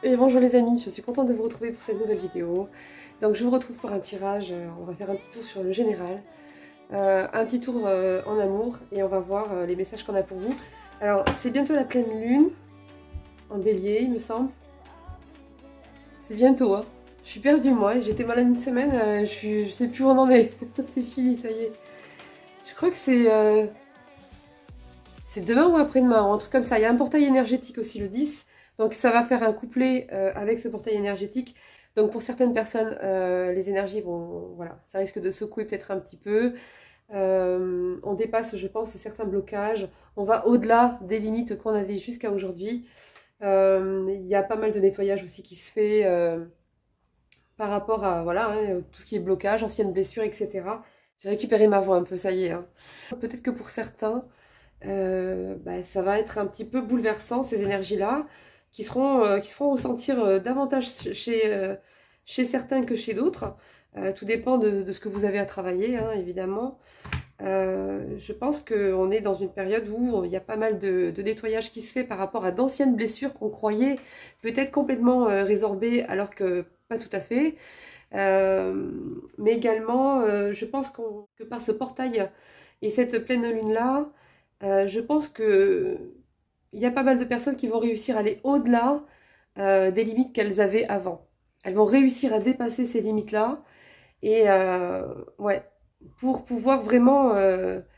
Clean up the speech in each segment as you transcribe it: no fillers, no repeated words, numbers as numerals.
Et bonjour les amis, je suis contente de vous retrouver pour cette nouvelle vidéo. Donc je vous retrouve pour un tirage, on va faire un petit tour sur le général, un petit tour en amour et on va voir les messages qu'on a pour vous. Alors c'est bientôt la pleine lune, en bélier il me semble. C'est bientôt hein. Je suis perdue moi, j'étais malade une semaine, je sais plus où on en est. C'est fini, ça y est. Je crois que c'est demain ou après-demain, ou un truc comme ça. Il y a un portail énergétique aussi le 10. Donc ça va faire un couplet avec ce portail énergétique. Donc pour certaines personnes, les énergies vont... Voilà, ça risque de secouer peut-être un petit peu. On dépasse, je pense, certains blocages. On va au-delà des limites qu'on avait jusqu'à aujourd'hui. Il y a pas mal de nettoyage aussi qui se fait par rapport à voilà, hein, tout ce qui est blocage, anciennes blessures, etc. J'ai récupéré ma voix un peu, ça y est. Hein. Peut-être que pour certains... ça va être un petit peu bouleversant, ces énergies-là, qui se feront ressentir davantage chez certains que chez d'autres. Tout dépend de ce que vous avez à travailler, hein, évidemment. Je pense qu'on est dans une période où il y a pas mal de nettoyage qui se fait par rapport à d'anciennes blessures qu'on croyait peut-être complètement résorbées, alors que pas tout à fait. Mais également, je pense que par ce portail et cette pleine lune-là, je pense que il y a pas mal de personnes qui vont réussir à aller au-delà des limites qu'elles avaient avant. Elles vont réussir à dépasser ces limites-là et ouais, pour pouvoir vraiment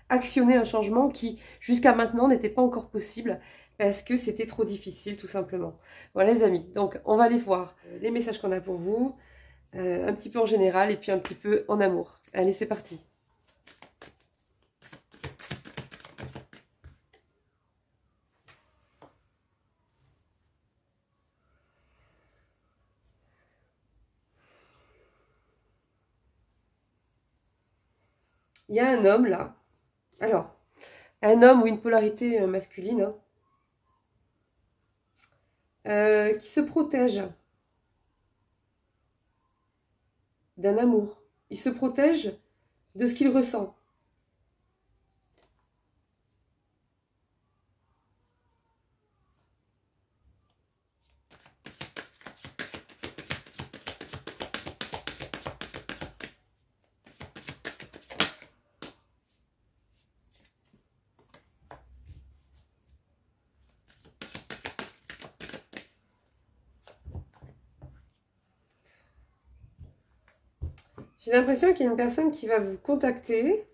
actionner un changement qui jusqu'à maintenant n'était pas encore possible parce que c'était trop difficile tout simplement. Voilà les amis, donc on va aller voir les messages qu'on a pour vous, un petit peu en général et puis un petit peu en amour. Allez, c'est parti. Il y a un homme là. Alors, un homme ou une polarité masculine hein, qui se protège d'un amour. Il se protège de ce qu'il ressent. J'ai l'impression qu'il y a une personne qui va vous contacter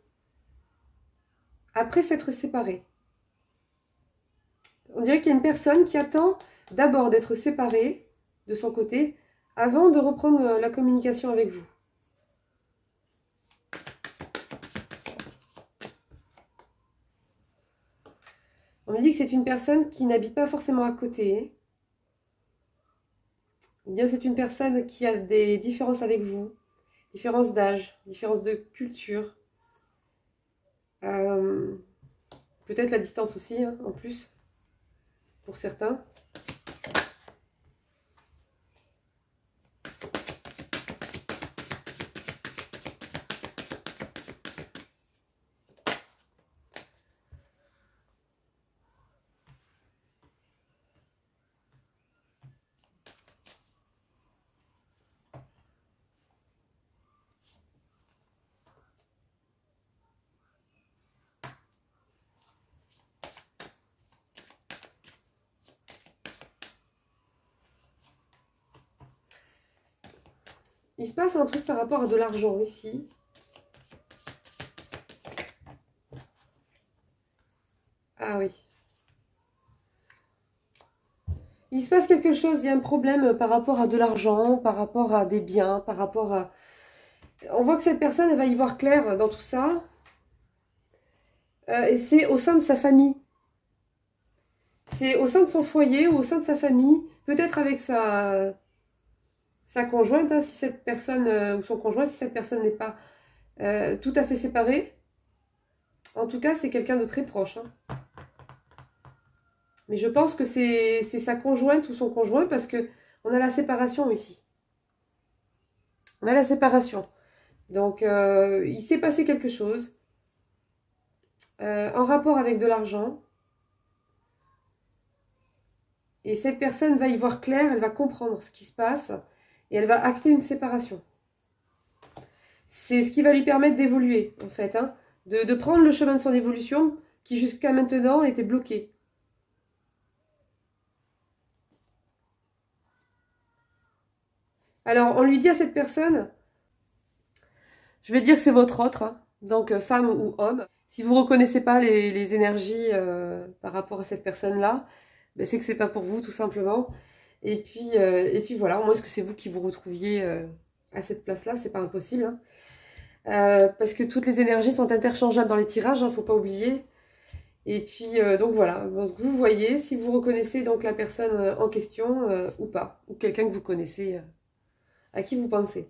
après s'être séparée. On dirait qu'il y a une personne qui attend d'abord d'être séparée de son côté avant de reprendre la communication avec vous. On me dit que c'est une personne qui n'habite pas forcément à côté. Ou bien c'est une personne qui a des différences avec vous, différences d'âge, différences de culture. Peut-être la distance aussi, hein, en plus, pour certains. Il se passe un truc par rapport à de l'argent ici. Ah oui. Il se passe quelque chose, il y a un problème par rapport à de l'argent, par rapport à des biens, par rapport à... On voit que cette personne, elle va y voir clair dans tout ça. Et c'est au sein de sa famille. C'est au sein de son foyer ou au sein de sa famille, peut-être avec sa conjointe, hein, si cette personne, ou son conjoint, si cette personne n'est pas tout à fait séparée. En tout cas, c'est quelqu'un de très proche. Hein. Mais je pense que c'est sa conjointe ou son conjoint parce que on a la séparation ici. On a la séparation. Donc, il s'est passé quelque chose en rapport avec de l'argent. Et cette personne va y voir clair, elle va comprendre ce qui se passe et elle va acter une séparation. C'est ce qui va lui permettre d'évoluer, en fait, hein, de prendre le chemin de son évolution qui jusqu'à maintenant était bloqué. Alors, on lui dit à cette personne, je vais dire que c'est votre autre, hein, donc femme ou homme. Si vous ne reconnaissez pas les énergies par rapport à cette personne-là, ben, c'est que c'est pas pour vous, tout simplement. Et puis voilà, au moins est-ce que c'est vous qui vous retrouviez à cette place-là, c'est pas impossible. Hein. Parce que toutes les énergies sont interchangeables dans les tirages, hein, faut pas oublier. Et puis donc voilà, donc, vous voyez si vous reconnaissez donc la personne en question ou pas, ou quelqu'un que vous connaissez, à qui vous pensez.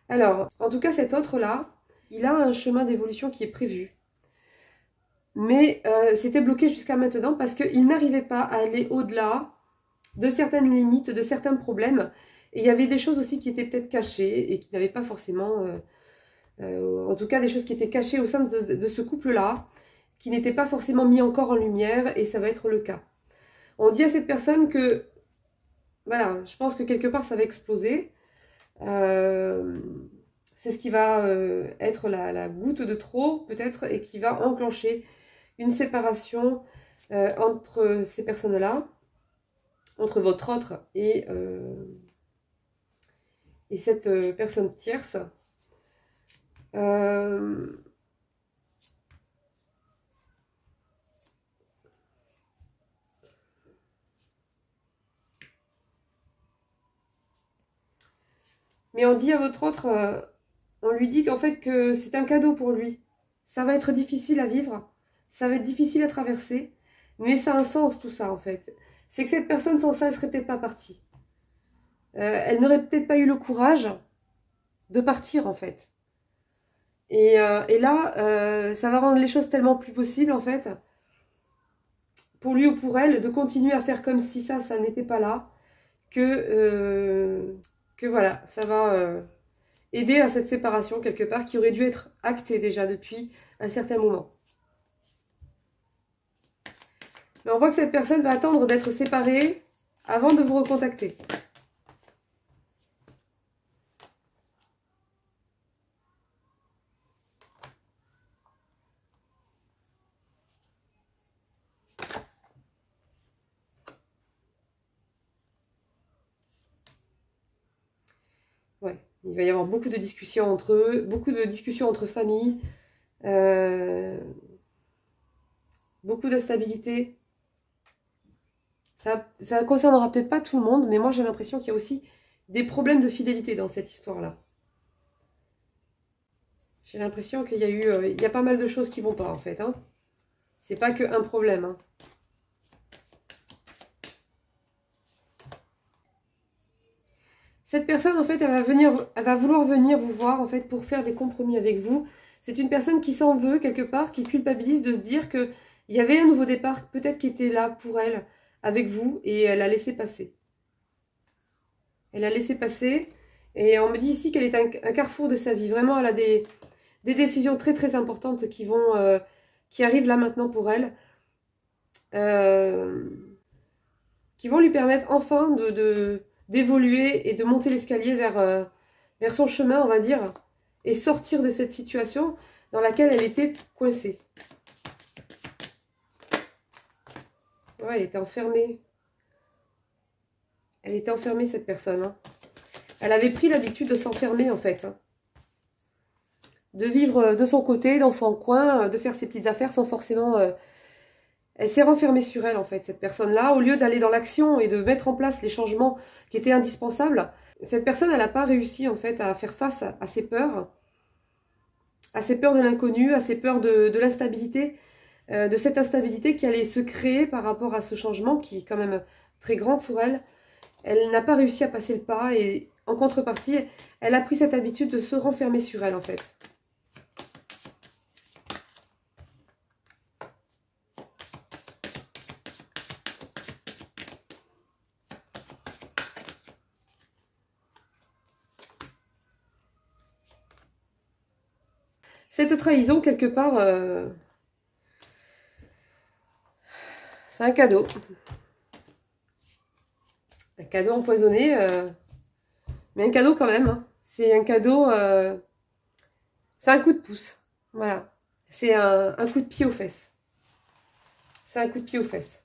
Alors, en tout cas cet autre-là, il a un chemin d'évolution qui est prévu. Mais c'était bloqué jusqu'à maintenant parce qu'il n'arrivait pas à aller au-delà de certaines limites, de certains problèmes. Et il y avait des choses aussi qui étaient peut-être cachées et qui n'avaient pas forcément... en tout cas des choses qui étaient cachées au sein de ce couple-là, qui n'étaient pas forcément mis encore en lumière, et ça va être le cas. On dit à cette personne que, voilà, je pense que quelque part ça va exploser. C'est ce qui va être la goutte de trop, peut-être, et qui va enclencher une séparation entre ces personnes-là, entre votre autre et cette personne tierce. Mais on dit à votre autre, on lui dit qu'en fait que c'est un cadeau pour lui. Ça va être difficile à vivre, ça va être difficile à traverser, mais ça a un sens tout ça en fait. C'est que cette personne sans ça, elle serait peut-être pas partie. Elle n'aurait peut-être pas eu le courage de partir en fait. Et là, ça va rendre les choses tellement plus possibles en fait, pour lui ou pour elle, de continuer à faire comme si ça n'était pas là, que voilà, ça va aider à cette séparation quelque part qui aurait dû être actée déjà depuis un certain moment. Mais on voit que cette personne va attendre d'être séparée avant de vous recontacter. Ouais, il va y avoir beaucoup de discussions entre eux, beaucoup de discussions entre familles, beaucoup d'instabilité. Ça ne concernera peut-être pas tout le monde, mais moi j'ai l'impression qu'il y a aussi des problèmes de fidélité dans cette histoire-là. J'ai l'impression qu'il y a eu, il y a pas mal de choses qui vont pas en fait. Hein. C'est pas qu'un problème. Hein. Cette personne, en fait, elle va vouloir venir vous voir, en fait, pour faire des compromis avec vous. C'est une personne qui s'en veut, quelque part, qui culpabilise de se dire qu'il y avait un nouveau départ, peut-être qui était là pour elle, avec vous, et elle a laissé passer. Elle a laissé passer, et on me dit ici qu'elle est un carrefour de sa vie. Vraiment, elle a des décisions très très importantes qui arrivent là maintenant pour elle, qui vont lui permettre enfin d'évoluer et de monter l'escalier vers son chemin, on va dire, et sortir de cette situation dans laquelle elle était coincée. Ouais, elle était enfermée. Elle était enfermée, cette personne. Hein. Elle avait pris l'habitude de s'enfermer, en fait. Hein. De vivre de son côté, dans son coin, de faire ses petites affaires sans forcément... Elle s'est renfermée sur elle, en fait, cette personne-là. Au lieu d'aller dans l'action et de mettre en place les changements qui étaient indispensables, cette personne, elle n'a pas réussi, en fait, à faire face à ses peurs de l'inconnu, à ses peurs de l'instabilité, de cette instabilité qui allait se créer par rapport à ce changement qui est quand même très grand pour elle. Elle n'a pas réussi à passer le pas et en contrepartie, elle a pris cette habitude de se renfermer sur elle, en fait. Cette trahison, quelque part, c'est un cadeau. Un cadeau empoisonné, mais un cadeau quand même. Hein. C'est un cadeau, c'est un coup de pouce. Voilà. C'est un coup de pied aux fesses. C'est un coup de pied aux fesses.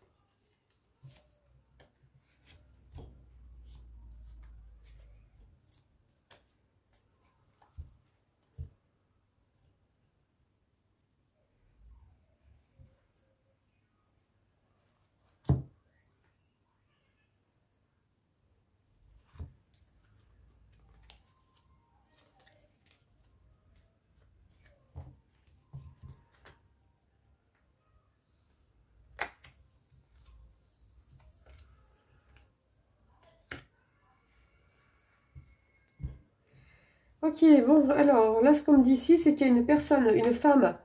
Ok, bon, alors là, ce qu'on me dit ici, c'est qu'il y a une personne, une femme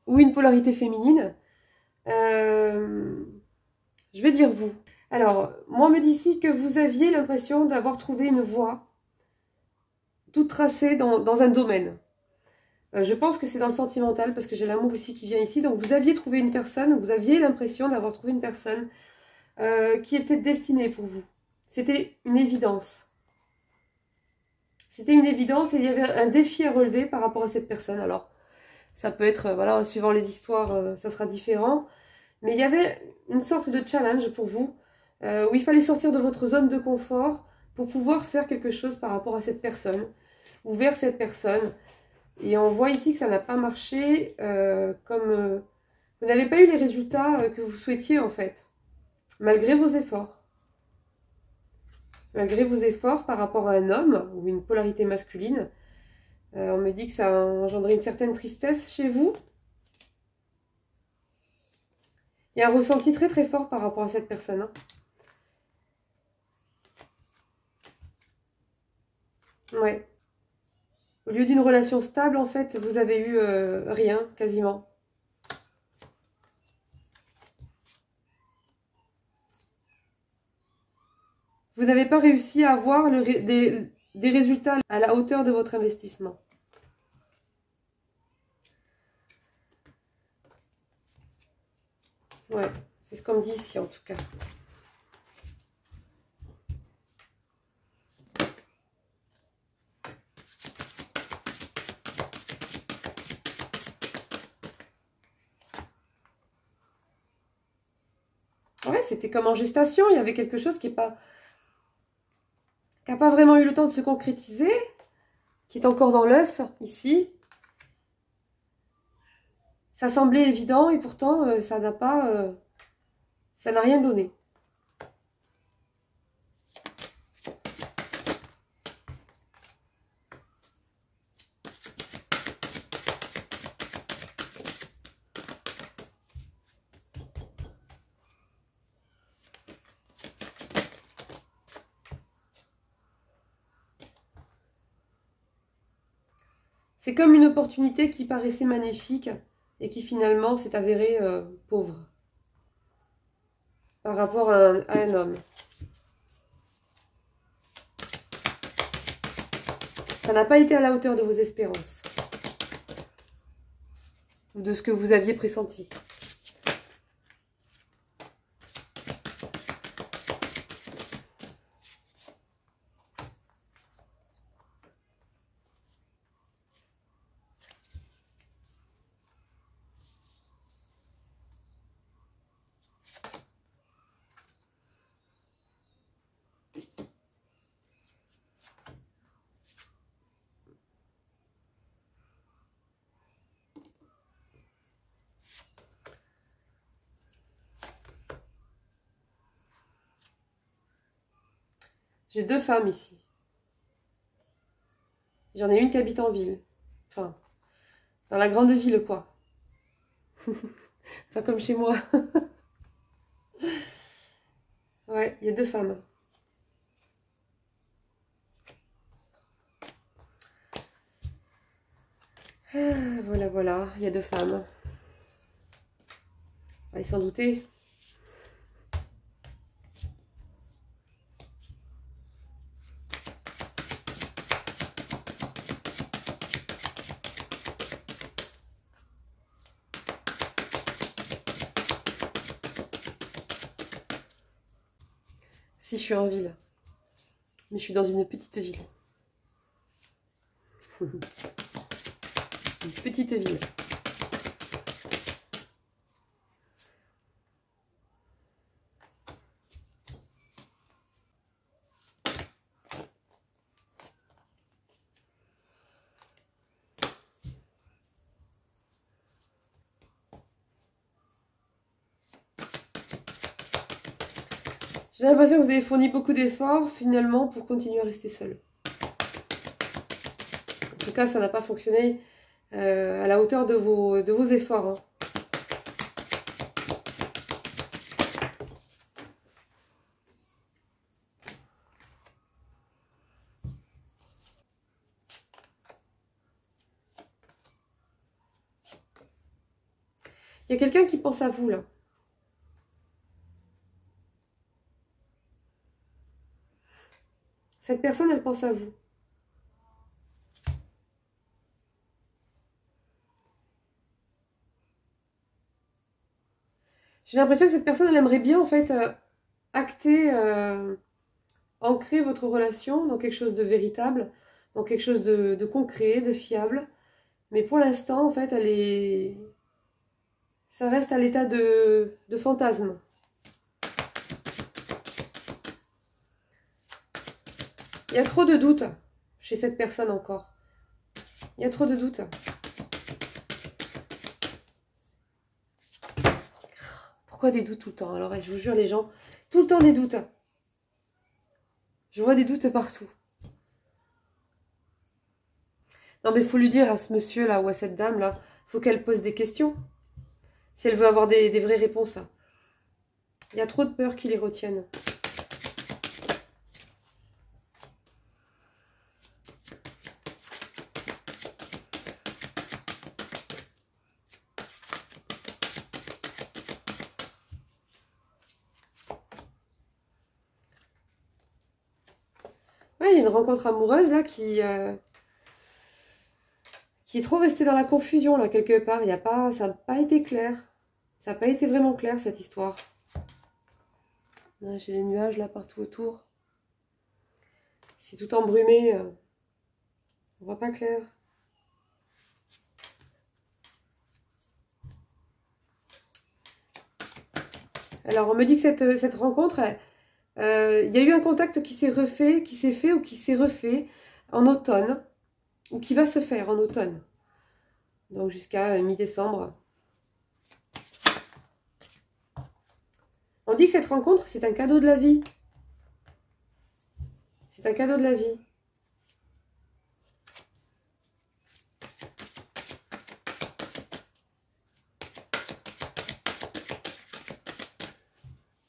ou une polarité féminine. Je vais dire vous. Alors, moi, on me dit ici que vous aviez l'impression d'avoir trouvé une voie toute tracée dans un domaine. Je pense que c'est dans le sentimental, parce que j'ai l'amour aussi qui vient ici. Donc, vous aviez trouvé une personne, vous aviez l'impression d'avoir trouvé une personne qui était destinée pour vous. C'était une évidence. C'était une évidence et il y avait un défi à relever par rapport à cette personne. Alors, ça peut être, voilà, suivant les histoires, ça sera différent. Mais il y avait une sorte de challenge pour vous, où il fallait sortir de votre zone de confort pour pouvoir faire quelque chose par rapport à cette personne, ou vers cette personne. Et on voit ici que ça n'a pas marché, vous n'avez pas eu les résultats que vous souhaitiez en fait, malgré vos efforts. Malgré vos efforts par rapport à un homme, ou une polarité masculine, on me dit que ça a engendré une certaine tristesse chez vous. Il y a un ressenti très très fort par rapport à cette personne. Hein. Ouais. Au lieu d'une relation stable, en fait, vous avez eu rien, quasiment. Vous n'avez pas réussi à avoir des résultats à la hauteur de votre investissement. Ouais, c'est ce qu'on me dit ici, en tout cas. Ouais, c'était comme en gestation, il y avait quelque chose qui n'a pas vraiment eu le temps de se concrétiser, qui est encore dans l'œuf, ici. Ça semblait évident et pourtant, ça n'a rien donné. C'est comme une opportunité qui paraissait magnifique et qui finalement s'est avérée pauvre par rapport à un homme. Ça n'a pas été à la hauteur de vos espérances ou de ce que vous aviez pressenti. J'ai deux femmes ici. J'en ai une qui habite en ville. Enfin, dans la grande ville, quoi. Pas comme chez moi. Ouais, il y a deux femmes. Voilà, voilà, il y a deux femmes. Allez s'en douter. Si, je suis en ville. Mais je suis dans une petite ville. Une petite ville. J'ai l'impression que vous avez fourni beaucoup d'efforts, finalement, pour continuer à rester seul. En tout cas, ça n'a pas fonctionné à la hauteur de vos efforts. Hein. Il y a quelqu'un qui pense à vous, là. Cette personne, elle pense à vous. J'ai l'impression que cette personne, elle aimerait bien, en fait, acter, ancrer votre relation dans quelque chose de véritable, dans quelque chose de concret, de fiable. Mais pour l'instant, en fait, ça reste à l'état de fantasme. Il y a trop de doutes chez cette personne encore. Il y a trop de doutes. Pourquoi des doutes tout le temps? Alors, je vous jure, les gens, tout le temps des doutes. Je vois des doutes partout. Non, mais il faut lui dire à ce monsieur-là ou à cette dame-là, il faut qu'elle pose des questions. Si elle veut avoir des vraies réponses. Il y a trop de peurs qui les retiennent. Ouais, il y a une rencontre amoureuse là qui est trop restée dans la confusion là quelque part. Il y a pas, ça n'a pas été clair. Ça n'a pas été vraiment clair cette histoire. J'ai les nuages là partout autour. C'est tout embrumé. On voit pas clair. Alors on me dit que cette rencontre, il y a eu un contact qui s'est refait, qui s'est fait ou qui s'est refait en automne, ou qui va se faire en automne. Donc jusqu'à mi-décembre. On dit que cette rencontre, c'est un cadeau de la vie. C'est un cadeau de la vie.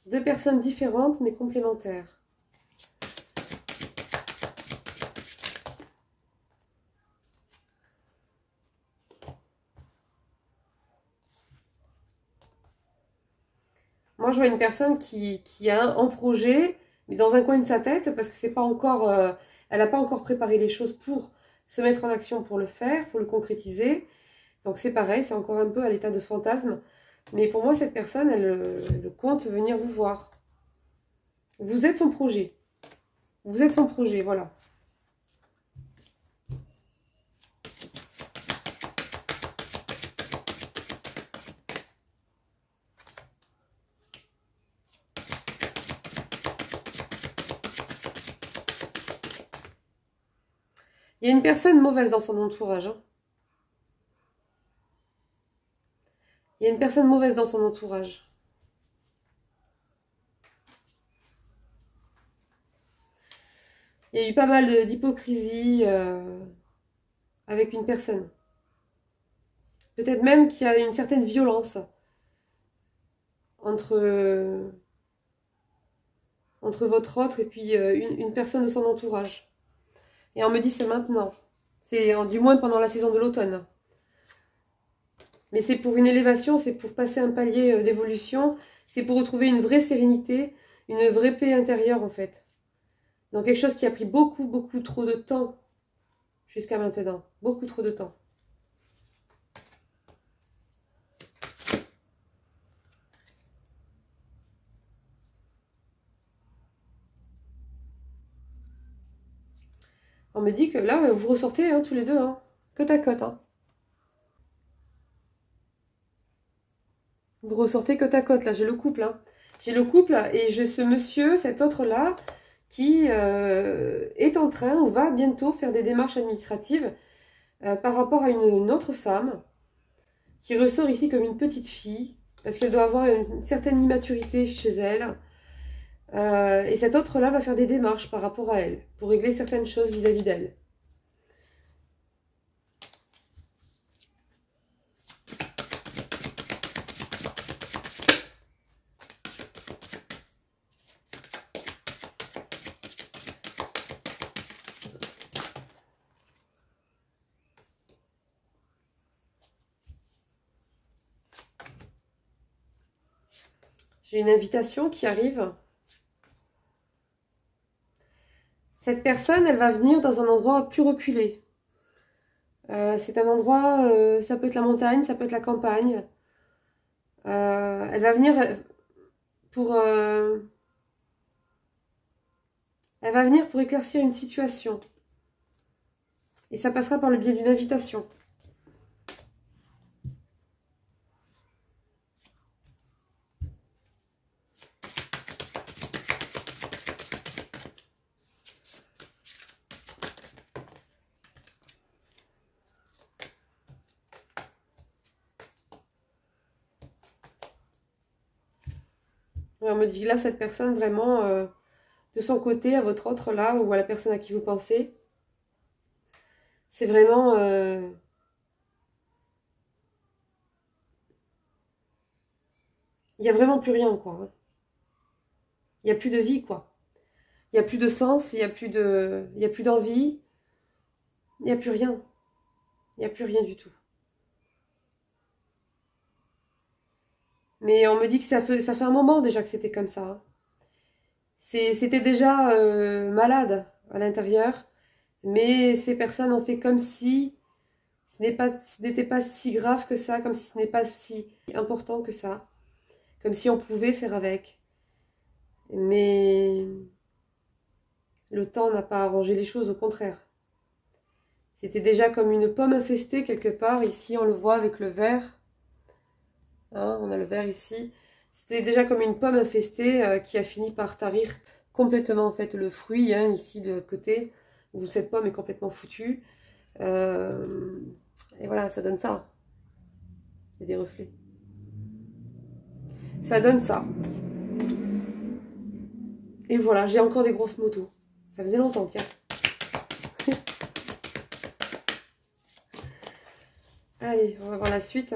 Deux personnes différentes mais complémentaires. Moi, je vois une personne qui a un projet, mais dans un coin de sa tête, parce que c'est pas encore, elle n'a pas encore préparé les choses pour se mettre en action, pour le faire, pour le concrétiser. Donc c'est pareil, c'est encore un peu à l'état de fantasme. Mais pour moi, cette personne, elle compte venir vous voir. Vous êtes son projet. Vous êtes son projet, voilà. Il y a une personne mauvaise dans son entourage. Hein. Il y a une personne mauvaise dans son entourage. Il y a eu pas mal d'hypocrisie avec une personne. Peut-être même qu'il y a une certaine violence entre votre autre et puis une personne de son entourage. Et on me dit c'est maintenant. C'est du moins pendant la saison de l'automne. Mais c'est pour une élévation, c'est pour passer un palier d'évolution, c'est pour retrouver une vraie sérénité, une vraie paix intérieure en fait. Dans quelque chose qui a pris beaucoup, beaucoup trop de temps jusqu'à maintenant. Beaucoup trop de temps. On me dit que là, vous ressortez hein, tous les deux, hein, côte à côte. Hein. Vous ressortez côte à côte, là, j'ai le couple. Hein. J'ai le couple et j'ai ce monsieur, cet autre-là, qui est en train ou va bientôt faire des démarches administratives par rapport à une autre femme qui ressort ici comme une petite fille, parce qu'elle doit avoir une certaine immaturité chez elle. Et cet autre-là va faire des démarches par rapport à elle, pour régler certaines choses vis-à-vis d'elle. J'ai une invitation qui arrive. Cette personne, elle va venir dans un endroit plus reculé. C'est un endroit, ça peut être la montagne, ça peut être la campagne. Elle va venir pour... elle va venir pour éclaircir une situation. Et ça passera par le biais d'une invitation. On me dit là, cette personne vraiment, de son côté, à votre autre là, ou à la personne à qui vous pensez, c'est vraiment... il n'y a vraiment plus rien, quoi. Hein. Il n'y a plus de vie, quoi. Il n'y a plus de sens, il n'y a plus d'envie, il n'y a plus rien. Il n'y a plus rien du tout. Mais on me dit que ça fait un moment déjà que c'était comme ça. Hein. C'était déjà malade à l'intérieur, mais ces personnes ont fait comme si ce n'était pas si grave que ça, comme si ce n'est pas si important que ça, comme si on pouvait faire avec. Mais le temps n'a pas arrangé les choses, au contraire. C'était déjà comme une pomme infestée quelque part, ici on le voit avec le verre. Hein, on a le verre ici. C'était déjà comme une pomme infestée qui a fini par tarir complètement en fait le fruit, hein, ici de l'autre côté, où cette pomme est complètement foutue. Et voilà, ça donne ça. Il y a des reflets. Ça donne ça. Et voilà, j'ai encore des grosses motos. Ça faisait longtemps, tiens. Allez, on va voir la suite.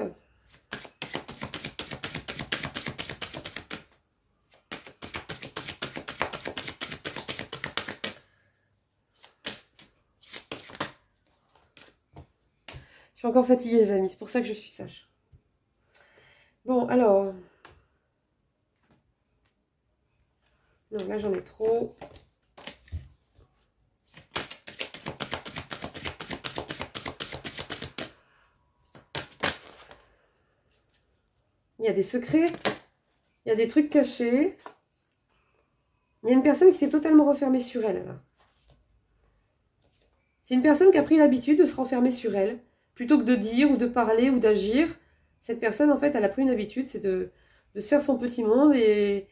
Je suis encore fatiguée, les amis. C'est pour ça que je suis sage. Bon, alors... non, là, j'en ai trop. Il y a des secrets. Il y a des trucs cachés. Il y a une personne qui s'est totalement refermée sur elle, là. C'est une personne qui a pris l'habitude de se renfermer sur elle. Plutôt que de dire ou de parler ou d'agir, cette personne, en fait, elle a pris une habitude, c'est de se faire son petit monde et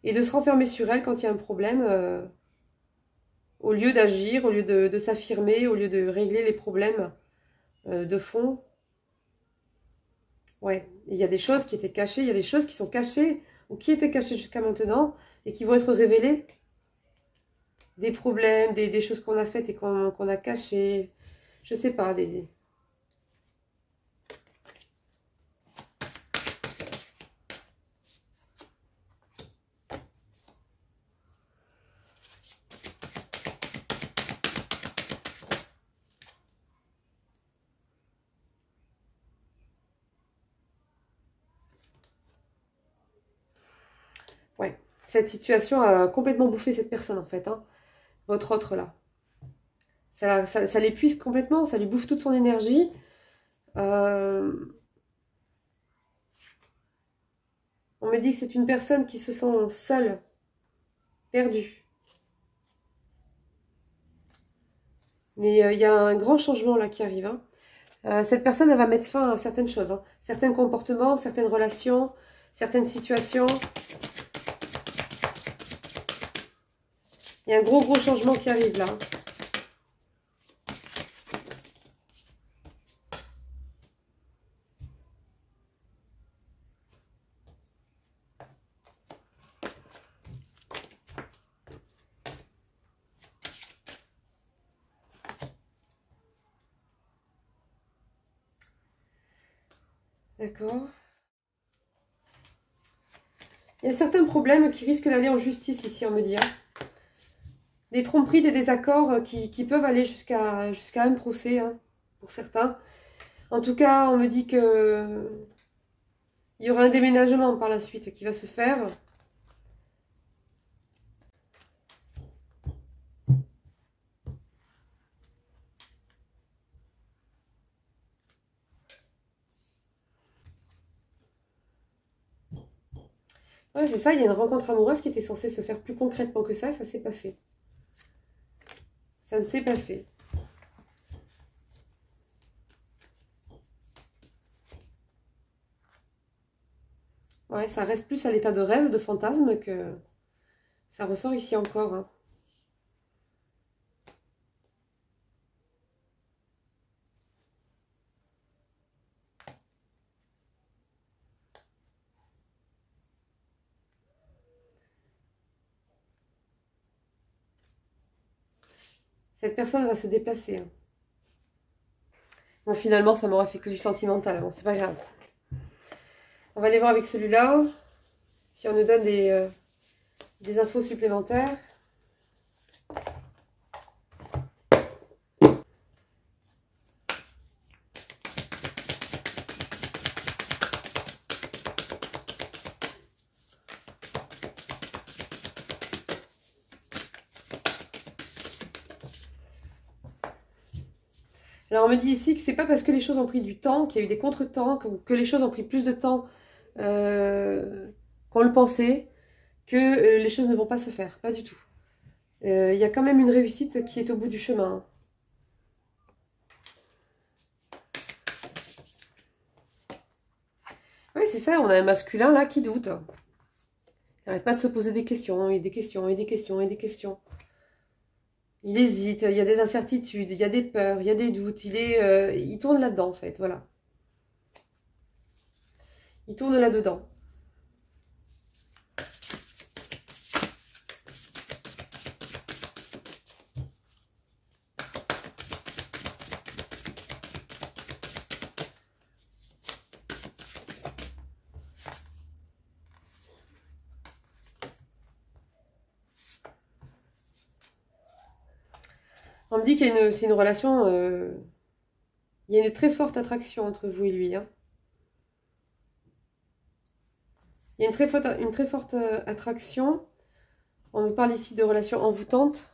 de se renfermer sur elle quand il y a un problème, au lieu d'agir, au lieu de s'affirmer, au lieu de régler les problèmes de fond. Ouais, il y a des choses qui étaient cachées, il y a des choses qui sont cachées ou qui étaient cachées jusqu'à maintenant et qui vont être révélées. Des problèmes, des choses qu'on a faites et qu'on a cachées. Je sais pas, des... Ouais, cette situation a complètement bouffé cette personne en fait, hein. Votre autre là. Ça l'épuise complètement, ça lui bouffe toute son énergie. On me dit que c'est une personne qui se sent seule, perdue. Mais il y a un grand changement là qui arrive. Hein. Cette personne, elle va mettre fin à certaines choses. Hein. Certains comportements, certaines relations, certaines situations. Il y a un gros changement qui arrive là. D'accord. Il y a certains problèmes qui risquent d'aller en justice ici, on me dit. Hein. Des tromperies, des désaccords qui peuvent aller jusqu'à un procès, hein, pour certains. En tout cas, on me dit que il y aura un déménagement par la suite qui va se faire. Ouais, c'est ça, il y a une rencontre amoureuse qui était censée se faire plus concrètement que ça s'est pas fait. Ça ne s'est pas fait. Ouais, ça reste plus à l'état de rêve, de fantasme que ça ressort ici encore. Hein. Cette personne va se déplacer. Hein. Bon, finalement, ça m'aura fait que du sentimental. Bon, c'est pas grave. On va aller voir avec celui-là. Si on nous donne des infos supplémentaires. Alors on me dit ici que c'est pas parce que les choses ont pris du temps, qu'il y a eu des contretemps, que les choses ont pris plus de temps qu'on le pensait, que les choses ne vont pas se faire. Pas du tout. Il y a quand même une réussite qui est au bout du chemin. Oui, c'est ça, on a un masculin là qui doute. Il n'arrête pas de se poser des questions, et des questions, et des questions, et des questions. Il hésite, il y a des incertitudes, il y a des peurs, il y a des doutes, il tourne là-dedans en fait, voilà. Il tourne là-dedans. On me dit qu'il y a c'est une relation, il y a une très forte attraction entre vous et lui. Hein. Il y a une très forte attraction. On me parle ici de relations envoûtantes.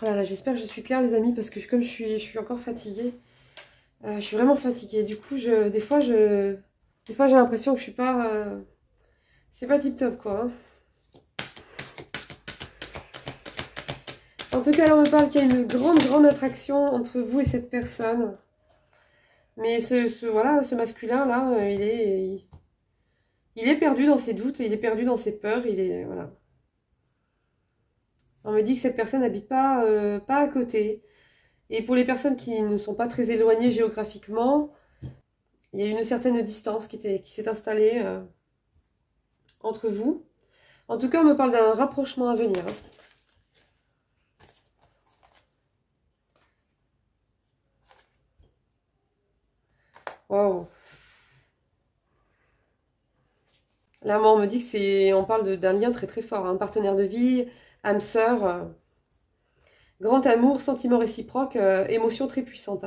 Oh là là, j'espère que je suis claire les amis, parce que comme je suis encore fatiguée. Je suis vraiment fatiguée. Du coup, des fois j'ai l'impression que je suis pas... c'est pas tip top quoi. Hein. En tout cas, là, on me parle qu'il y a une grande attraction entre vous et cette personne. Mais voilà, ce masculin-là, il est perdu dans ses doutes, il est perdu dans ses peurs, voilà. On me dit que cette personne n'habite pas à côté. Et pour les personnes qui ne sont pas très éloignées géographiquement, il y a une certaine distance qui s'est installée entre vous. En tout cas, on me parle d'un rapprochement à venir. Hein. Waouh. Là, moi, on me dit que on parle d'un lien très fort, un partenaire de vie, âme sœur, grand amour, sentiment réciproque, émotion très puissante.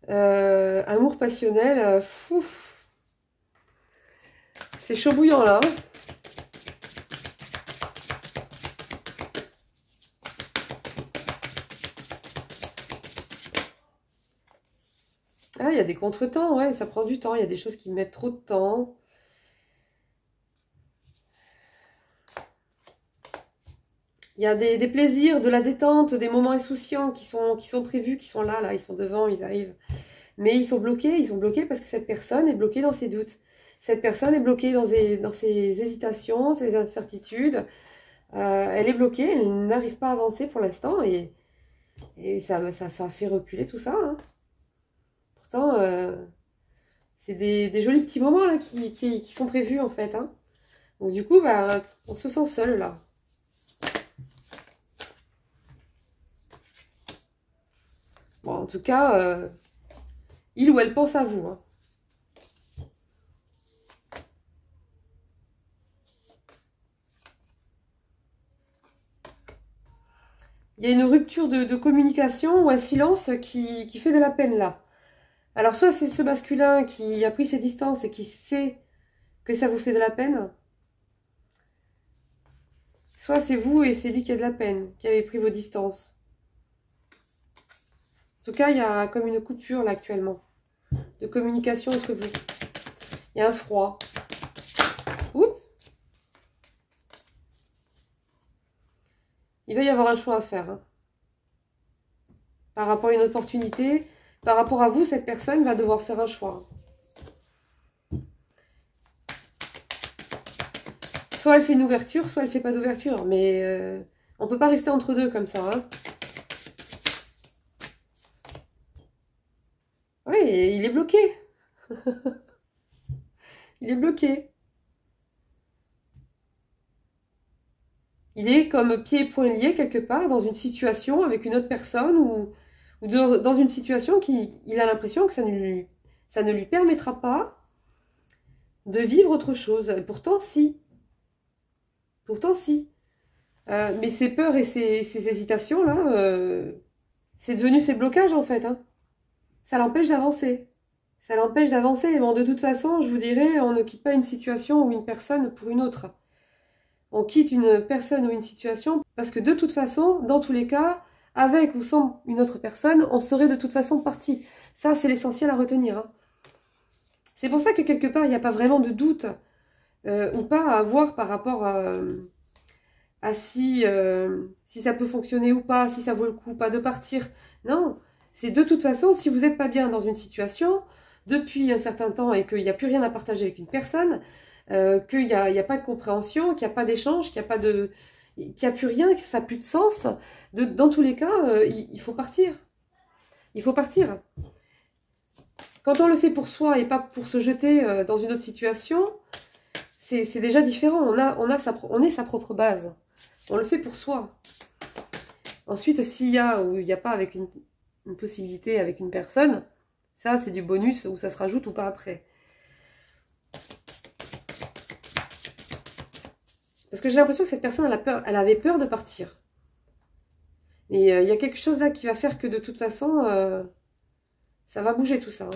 Amour passionnel, c'est chaud bouillant là. Hein. Ah, il y a des contretemps, ouais, ça prend du temps, il y a des choses qui mettent trop de temps. Il y a des plaisirs, de la détente, des moments insouciants qui sont prévus, qui sont là, ils sont devant, ils arrivent. Mais ils sont bloqués parce que cette personne est bloquée dans ses doutes. Cette personne est bloquée dans ses hésitations, ses incertitudes. Elle est bloquée, elle n'arrive pas à avancer pour l'instant et ça fait reculer tout ça. Hein. Pourtant, c'est des jolis petits moments là, qui sont prévus en fait. Hein. Donc du coup, bah, on se sent seul là. Bon, en tout cas, il ou elle pense à vous. Hein. Il y a une rupture de communication ou un silence qui fait de la peine là. Alors soit c'est ce masculin qui a pris ses distances et qui sait que ça vous fait de la peine, soit c'est vous et c'est lui qui a de la peine, qui avez pris vos distances. En tout cas, il y a comme une coupure là actuellement, de communication entre vous. Il y a un froid. Oups. Il va y avoir un choix à faire. Hein. Par rapport à une opportunité, par rapport à vous, cette personne va devoir faire un choix. Soit elle fait une ouverture, soit elle fait pas d'ouverture. Mais on peut pas rester entre deux comme ça. Hein. Oui, il est bloqué. Il est bloqué. Il est comme pieds et poings liés quelque part dans une situation avec une autre personne ou dans une situation il a l'impression que ça ne lui permettra pas de vivre autre chose. Et pourtant, si. Pourtant, si. Mais ces peurs et ces hésitations-là, c'est devenu ces blocages en fait. Hein. Ça l'empêche d'avancer. Ça l'empêche d'avancer. Et bon, de toute façon, je vous dirais, on ne quitte pas une situation ou une personne pour une autre. On quitte une personne ou une situation parce que de toute façon, dans tous les cas, avec ou sans une autre personne, on serait de toute façon parti. Ça, c'est l'essentiel à retenir. Hein. C'est pour ça que quelque part, il n'y a pas vraiment de doute ou pas à avoir par rapport à si ça peut fonctionner ou pas, si ça vaut le coup ou pas de partir. Non, c'est de toute façon, si vous n'êtes pas bien dans une situation, depuis un certain temps et qu'il n'y a plus rien à partager avec une personne, qu'il n'y a pas de compréhension, qu'il n'y a pas d'échange, qu'il n'y a plus rien, que ça n'a plus de sens, dans tous les cas, il faut partir. Il faut partir. Quand on le fait pour soi et pas pour se jeter dans une autre situation, c'est déjà différent. On est sa propre base. On le fait pour soi. Ensuite, s'il y a ou il n'y a pas avec une possibilité avec une personne, ça c'est du bonus où ça se rajoute ou pas après. Parce que j'ai l'impression que cette personne, elle avait peur de partir. Mais il y a quelque chose là qui va faire que de toute façon, ça va bouger tout ça. Hein.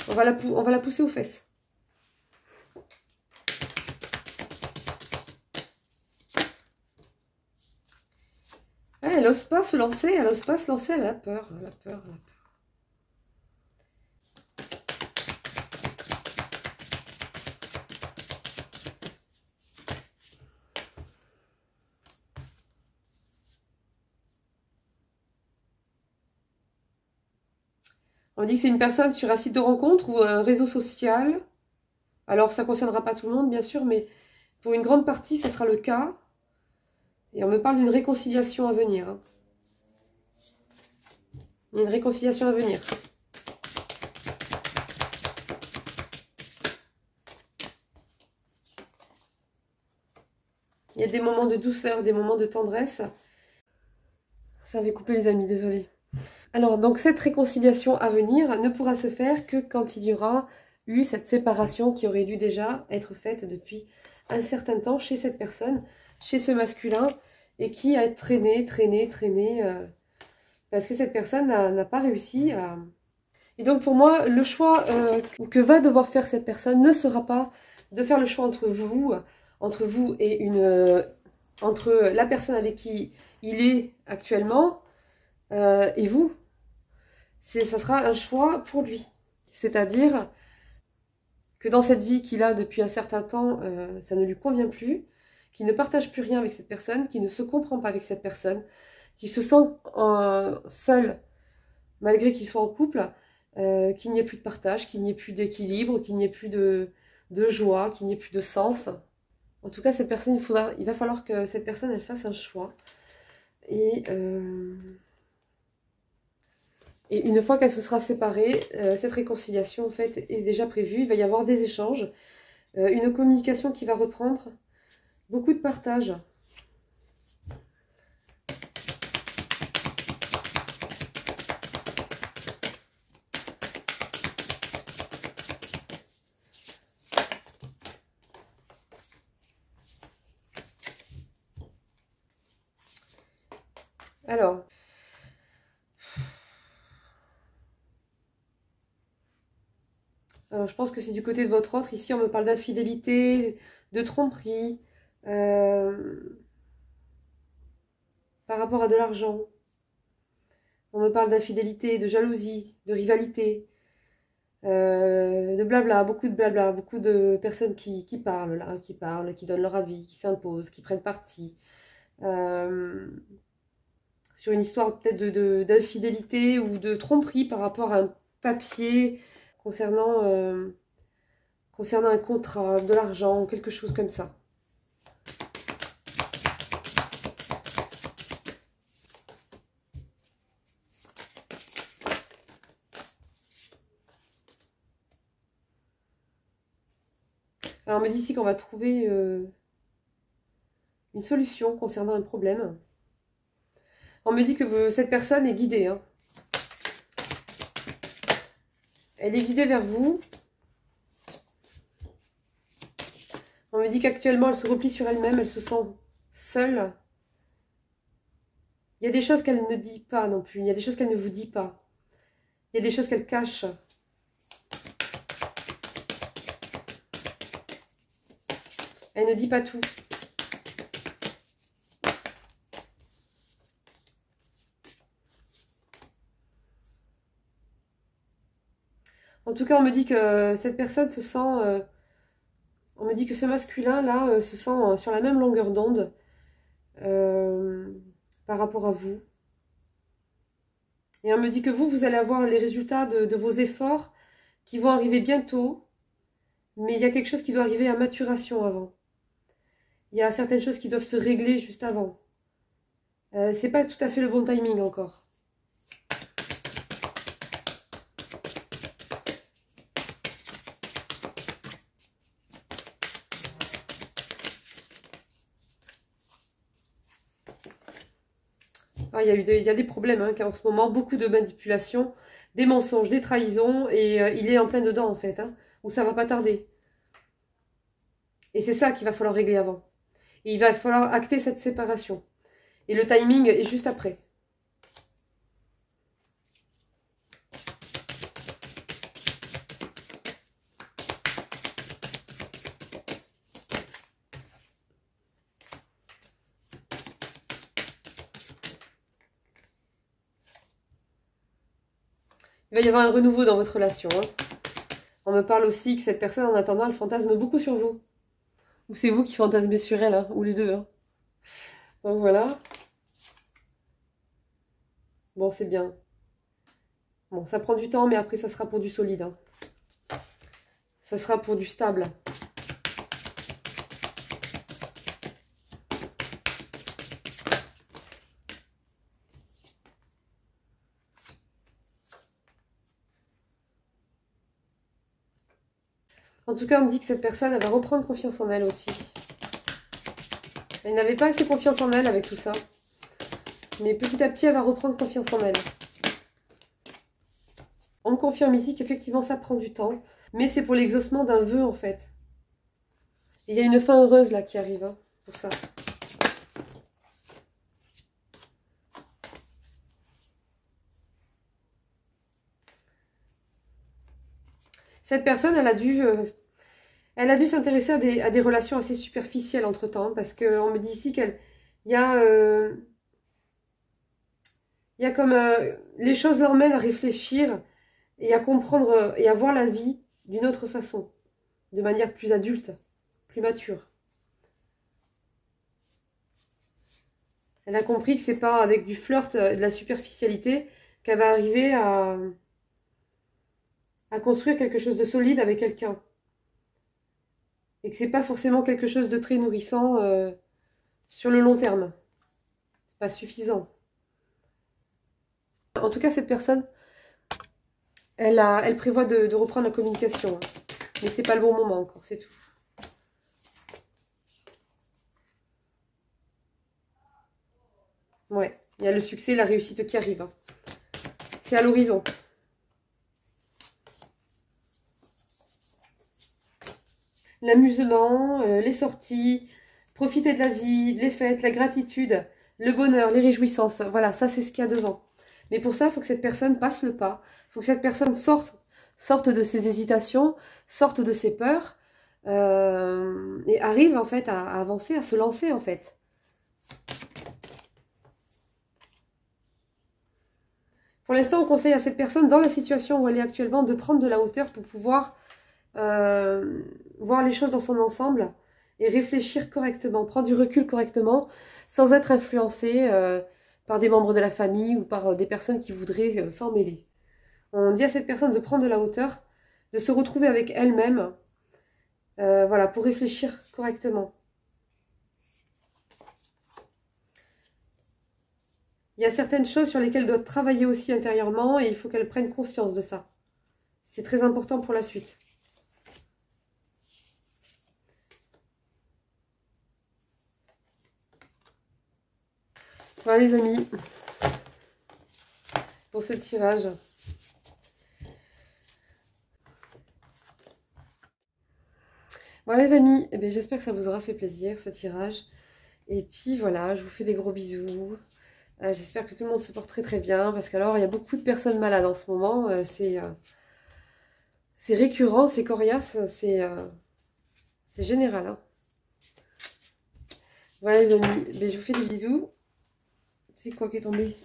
On va la pousser aux fesses. Ouais, elle n'ose pas se lancer, elle n'ose pas se lancer, elle a peur, elle a peur, elle a peur. On dit que c'est une personne sur un site de rencontre ou un réseau social. Alors, ça ne concernera pas tout le monde, bien sûr, mais pour une grande partie, ça sera le cas. Et on me parle d'une réconciliation à venir. Hein. Il y a une réconciliation à venir. Il y a des moments de douceur, des moments de tendresse. Ça avait coupé les amis, désolé. Alors, donc cette réconciliation à venir ne pourra se faire que quand il y aura eu cette séparation qui aurait dû déjà être faite depuis un certain temps chez cette personne, chez ce masculin, et qui a traîné, parce que cette personne n'a pas réussi à... Et donc pour moi, le choix que va devoir faire cette personne ne sera pas de faire le choix entre vous et entre la personne avec qui il est actuellement et vous. Ça sera un choix pour lui. C'est-à-dire que dans cette vie qu'il a depuis un certain temps, ça ne lui convient plus, qui ne partage plus rien avec cette personne, qui ne se comprend pas avec cette personne, qui se sent seul malgré qu'il soit en couple, qu'il n'y ait plus de partage, qu'il n'y ait plus d'équilibre, qu'il n'y ait plus de joie, qu'il n'y ait plus de sens. En tout cas, cette personne, il va falloir que cette personne elle fasse un choix. Et une fois qu'elle se sera séparée, cette réconciliation en fait est déjà prévue. Il va y avoir des échanges, une communication qui va reprendre, beaucoup de partage. Alors, je pense que c'est du côté de votre autre. Ici, on me parle d'infidélité, de tromperie, par rapport à de l'argent. On me parle d'infidélité, de jalousie, de rivalité, de blabla, beaucoup de blabla, beaucoup de personnes qui parlent, là, qui donnent leur avis, qui s'imposent, qui prennent parti. Sur une histoire peut-être d'infidélité ou de tromperie par rapport à un papier concernant un contrat, de l'argent, quelque chose comme ça. Alors on me dit ici qu'on va trouver une solution concernant un problème. On me dit que cette personne est guidée. Hein. Elle est guidée vers vous. On me dit qu'actuellement, elle se replie sur elle-même, elle se sent seule. Il y a des choses qu'elle ne dit pas non plus. Il y a des choses qu'elle ne vous dit pas. Il y a des choses qu'elle cache. Elle ne dit pas tout. En tout cas, on me dit que cette personne se sent... on me dit que ce masculin-là se sent sur la même longueur d'onde par rapport à vous. Et on me dit que vous allez avoir les résultats de vos efforts qui vont arriver bientôt. Mais il y a quelque chose qui doit arriver à maturation avant. Il y a certaines choses qui doivent se régler juste avant. C'est pas tout à fait le bon timing encore. Ah, il y a des problèmes hein, en ce moment, beaucoup de manipulations, des mensonges, des trahisons, et il est en plein dedans en fait, hein, où ça va pas tarder. Et c'est ça qu'il va falloir régler avant. Et il va falloir acter cette séparation. Et le timing est juste après. Il va y avoir un renouveau dans votre relation. Hein. On me parle aussi que cette personne, en attendant, elle fantasme beaucoup sur vous. Ou c'est vous qui fantasmez sur elle, hein, ou les deux. Hein. Donc voilà. Bon, c'est bien. Bon, ça prend du temps, mais après, ça sera pour du solide. Hein. Ça sera pour du stable. En tout cas, on me dit que cette personne, elle va reprendre confiance en elle aussi. Elle n'avait pas assez confiance en elle avec tout ça. Mais petit à petit, elle va reprendre confiance en elle. On me confirme ici qu'effectivement, ça prend du temps. Mais c'est pour l'exaucement d'un vœu, en fait. Et il y a une fin heureuse, là, qui arrive, hein, pour ça. Cette personne, elle a dû s'intéresser à des relations assez superficielles entre-temps, parce qu'on me dit ici il y a comme les choses l'emmènent à réfléchir et à comprendre et à voir la vie d'une autre façon, de manière plus adulte, plus mature. Elle a compris que c'est pas avec du flirt, de la superficialité, qu'elle va arriver à construire quelque chose de solide avec quelqu'un. Et que c'est pas forcément quelque chose de très nourrissant sur le long terme. C'est pas suffisant. En tout cas, cette personne, elle prévoit de reprendre la communication. Hein. Mais c'est pas le bon moment encore, c'est tout. Ouais, il y a le succès, la réussite qui arrive. Hein. C'est à l'horizon. L'amusement, les sorties, profiter de la vie, les fêtes, la gratitude, le bonheur, les réjouissances. Voilà, ça c'est ce qu'il y a devant. Mais pour ça, il faut que cette personne passe le pas. Il faut que cette personne sorte de ses hésitations, sorte de ses peurs et arrive en fait à avancer, à se lancer en fait. Pour l'instant, on conseille à cette personne, dans la situation où elle est actuellement, de prendre de la hauteur pour pouvoir voir les choses dans son ensemble et réfléchir correctement, prendre du recul correctement, sans être influencé par des membres de la famille ou par des personnes qui voudraient s'en mêler. On dit à cette personne de prendre de la hauteur, de se retrouver avec elle-même, voilà, pour réfléchir correctement. Il y a certaines choses sur lesquelles elle doit travailler aussi intérieurement et il faut qu'elle prenne conscience de ça. C'est très important pour la suite. Voilà les amis, pour ce tirage. Voilà les amis, eh bien, j'espère que ça vous aura fait plaisir ce tirage. Et puis voilà, je vous fais des gros bisous. J'espère que tout le monde se porte très très bien, parce qu'alors il y a beaucoup de personnes malades en ce moment. C'est récurrent, c'est coriace, c'est général. Hein. Voilà les amis, ben, je vous fais des bisous. C'est quoi qui est tombé?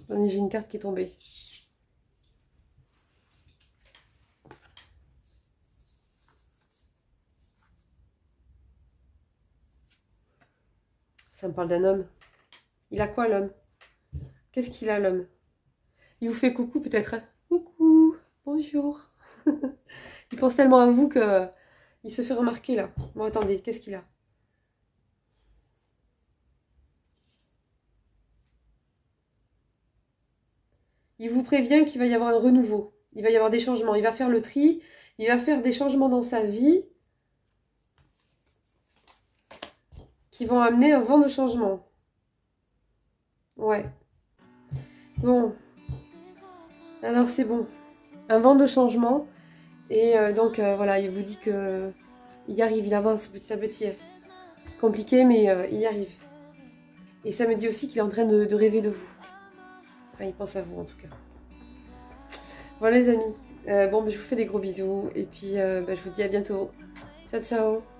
Attendez, j'ai une carte qui est tombée. Ça me parle d'un homme. Il a quoi l'homme? Qu'est-ce qu'il a l'homme? Il vous fait coucou peut-être? Hein. Coucou, bonjour. Il pense tellement à vous que il se fait remarquer là. Bon attendez, qu'est-ce qu'il a? Il vous prévient qu'il va y avoir un renouveau. Il va y avoir des changements. Il va faire le tri. Il va faire des changements dans sa vie qui vont amener un vent de changement. Ouais. Bon. Alors c'est bon. Un vent de changement. Et donc voilà, il vous dit que il y arrive. Il avance petit à petit. Compliqué, mais il y arrive. Et ça me dit aussi qu'il est en train de rêver de vous. Enfin, il pense à vous en tout cas. Voilà les amis. Bon, je vous fais des gros bisous. Et puis je vous dis à bientôt. Ciao, ciao.